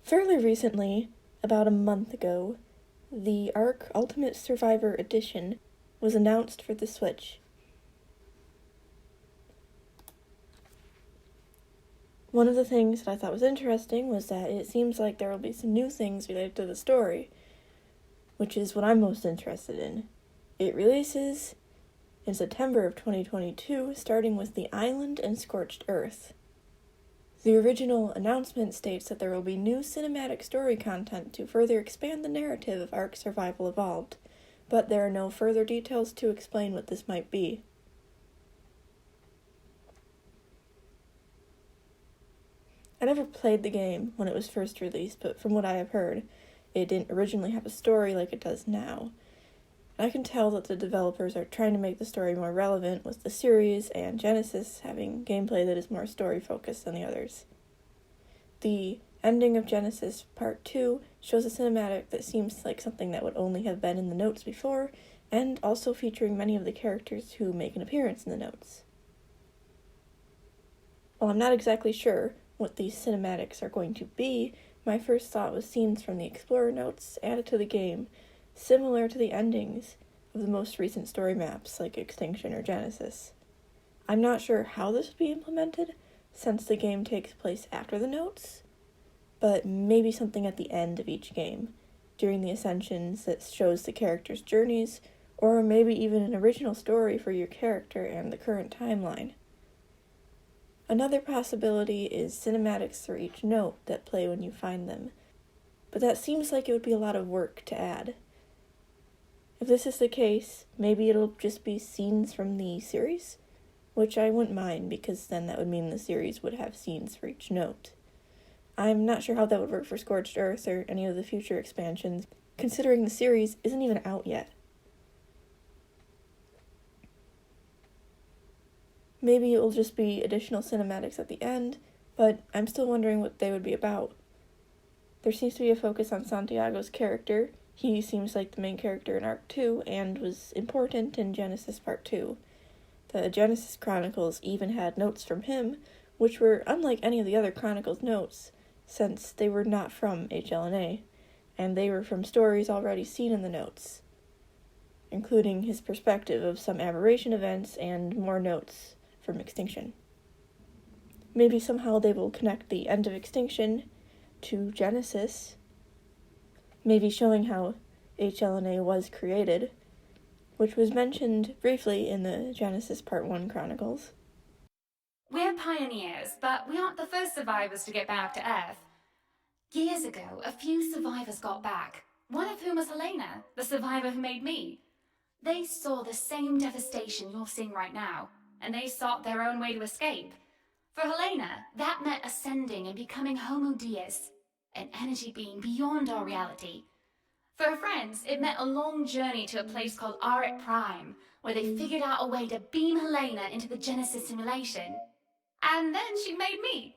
Fairly recently, about a month ago, the ARK Ultimate Survivor Edition was announced for the Switch. One of the things that I thought was interesting was that it seems like there will be some new things related to the story, which is what I'm most interested in. It releases in September of 2022, starting with The Island and Scorched Earth. The original announcement states that there will be new cinematic story content to further expand the narrative of ARK Survival Evolved, but there are no further details to explain what this might be. I never played the game when it was first released, but from what I have heard, it didn't originally have a story like it does now. I can tell that the developers are trying to make the story more relevant, with the series and Genesis having gameplay that is more story-focused than the others. The ending of Genesis Part 2 shows a cinematic that seems like something that would only have been in the notes before, and also featuring many of the characters who make an appearance in the notes. While I'm not exactly sure what these cinematics are going to be, my first thought was scenes from the Explorer notes added to the game, similar to the endings of the most recent story maps like Extinction or Genesis. I'm not sure how this would be implemented, since the game takes place after the notes, but maybe something at the end of each game, during the Ascensions that shows the characters' journeys, or maybe even an original story for your character and the current timeline. Another possibility is cinematics for each note that play when you find them, but that seems like it would be a lot of work to add. If this is the case, maybe it'll just be scenes from the series, which I wouldn't mind because then that would mean the series would have scenes for each note. I'm not sure how that would work for Scorched Earth or any of the future expansions, considering the series isn't even out yet. Maybe it will just be additional cinematics at the end, but I'm still wondering what they would be about. There seems to be a focus on Santiago's character. He seems like the main character in ARK 2 and was important in Genesis Part 2. The Genesis Chronicles even had notes from him, which were unlike any of the other Chronicles notes, since they were not from HLNA, and they were from stories already seen in the notes, including his perspective of some aberration events and more notes from Extinction. Maybe somehow they will connect the end of Extinction to Genesis, maybe showing how HLNA was created, which was mentioned briefly in the Genesis Part 1 Chronicles. We're pioneers, but we aren't the first survivors to get back to Earth. Years ago, a few survivors got back, one of whom was Helena, the survivor who made me. They saw the same devastation you're seeing right now, and they sought their own way to escape. For Helena, that meant ascending and becoming Homo Deus, an energy being beyond our reality. For her friends, it meant a long journey to a place called ARK Prime, where they figured out a way to beam Helena into the Genesis simulation. And then she made me.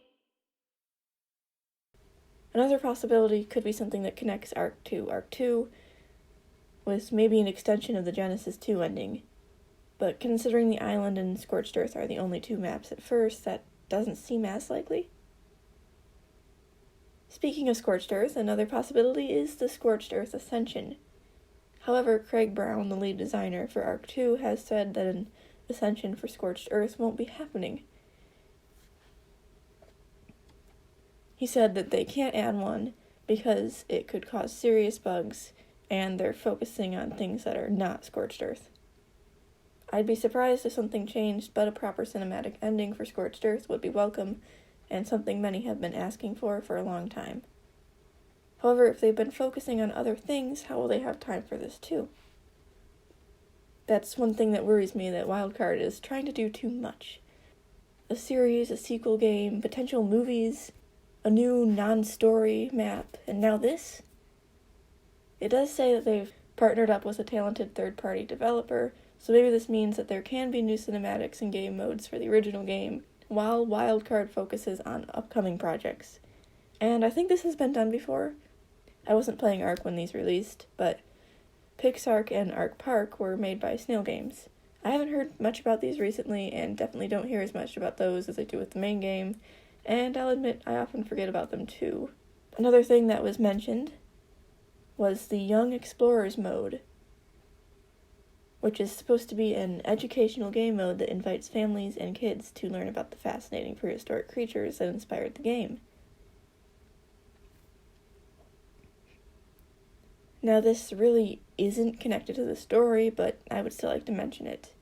Another possibility could be something that connects ARK to ARK 2, with maybe an extension of the Genesis 2 ending. But considering the Island and Scorched Earth are the only two maps at first, that doesn't seem as likely. Speaking of Scorched Earth, another possibility is the Scorched Earth Ascension. However, Craig Brown, the lead designer for ARK 2, has said that an Ascension for Scorched Earth won't be happening. He said that they can't add one because it could cause serious bugs, and they're focusing on things that are not Scorched Earth. I'd be surprised if something changed, but a proper cinematic ending for Scorched Earth would be welcome, and something many have been asking for a long time. However, if they've been focusing on other things, how will they have time for this too? That's one thing that worries me, that Wildcard is trying to do too much. A series, a sequel game, potential movies, a new non-story map, and now this? It does say that they've partnered up with a talented third-party developer, so maybe this means that there can be new cinematics and game modes for the original game, while Wildcard focuses on upcoming projects. And I think this has been done before. I wasn't playing ARK when these released, but PixARK and ARK Park were made by Snail Games. I haven't heard much about these recently, and definitely don't hear as much about those as I do with the main game, and I'll admit I often forget about them too. Another thing that was mentioned was the Young Explorers mode, which is supposed to be an educational game mode that invites families and kids to learn about the fascinating prehistoric creatures that inspired the game. Now, this really isn't connected to the story, but I would still like to mention it.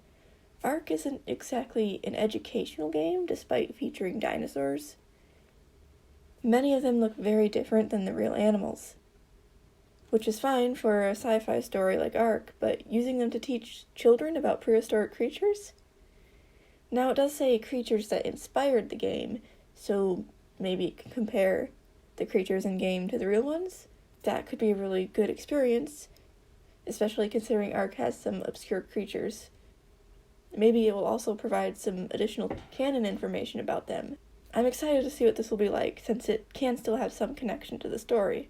ARK isn't exactly an educational game, despite featuring dinosaurs. Many of them look very different than the real animals, which is fine for a sci-fi story like ARK, but using them to teach children about prehistoric creatures? Now, it does say creatures that inspired the game, so maybe it can compare the creatures in game to the real ones. That could be a really good experience, especially considering ARK has some obscure creatures. Maybe it will also provide some additional canon information about them. I'm excited to see what this will be like, since it can still have some connection to the story.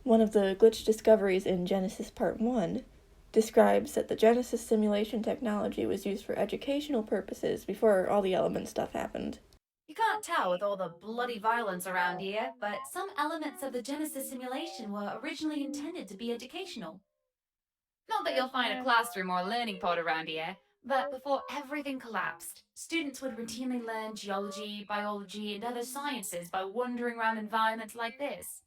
One of the glitch discoveries in Genesis Part 1 describes that the Genesis simulation technology was used for educational purposes before all the element stuff happened. You can't tell with all the bloody violence around here, but some elements of the Genesis simulation were originally intended to be educational. Not that you'll find a classroom or learning pod around here, but before everything collapsed, students would routinely learn geology, biology, and other sciences by wandering around environments like this.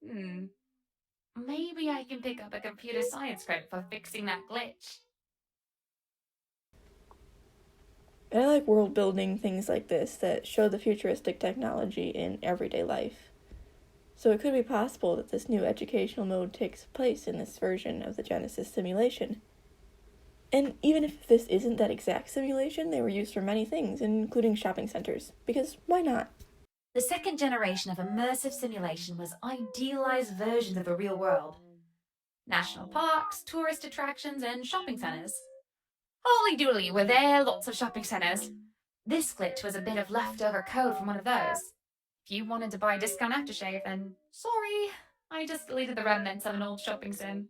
Maybe I can pick up a computer science credit for fixing that glitch. And I like world building things like this that show the futuristic technology in everyday life. So it could be possible that this new educational mode takes place in this version of the Genesis simulation. And even if this isn't that exact simulation, they were used for many things, including shopping centers, because why not? The second generation of immersive simulation was idealized versions of the real world. National parks, tourist attractions, and shopping centers. Holy dooly, were there lots of shopping centers. This glitch was a bit of leftover code from one of those. If you wanted to buy a discount aftershave, then sorry, I just deleted the remnants of an old shopping sim.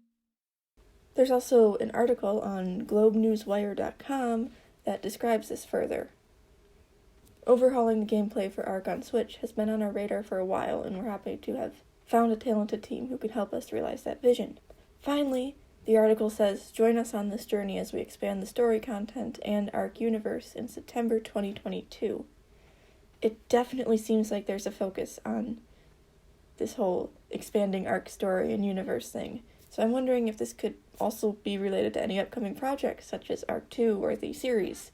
There's also an article on globenewswire.com that describes this further. Overhauling the gameplay for ARK on Switch has been on our radar for a while, and we're happy to have found a talented team who can help us realize that vision. Finally, the article says, join us on this journey as we expand the story content and ARK universe in September 2022. It definitely seems like there's a focus on this whole expanding ARK story and universe thing, so I'm wondering if this could also be related to any upcoming projects such as ARK 2 or the series,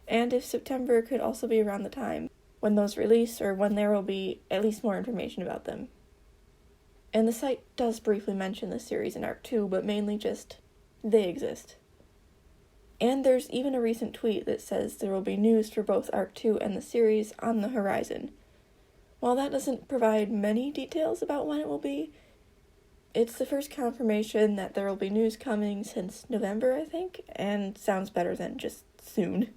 and if September could also be around the time when those release or when there will be at least more information about them. And the site does briefly mention the series in ARK 2, but mainly just they exist. And there's even a recent tweet that says there will be news for both ARK 2 and the series on the horizon. While that doesn't provide many details about when it will be, it's the first confirmation that there will be news coming since November, I think, and sounds better than just soon.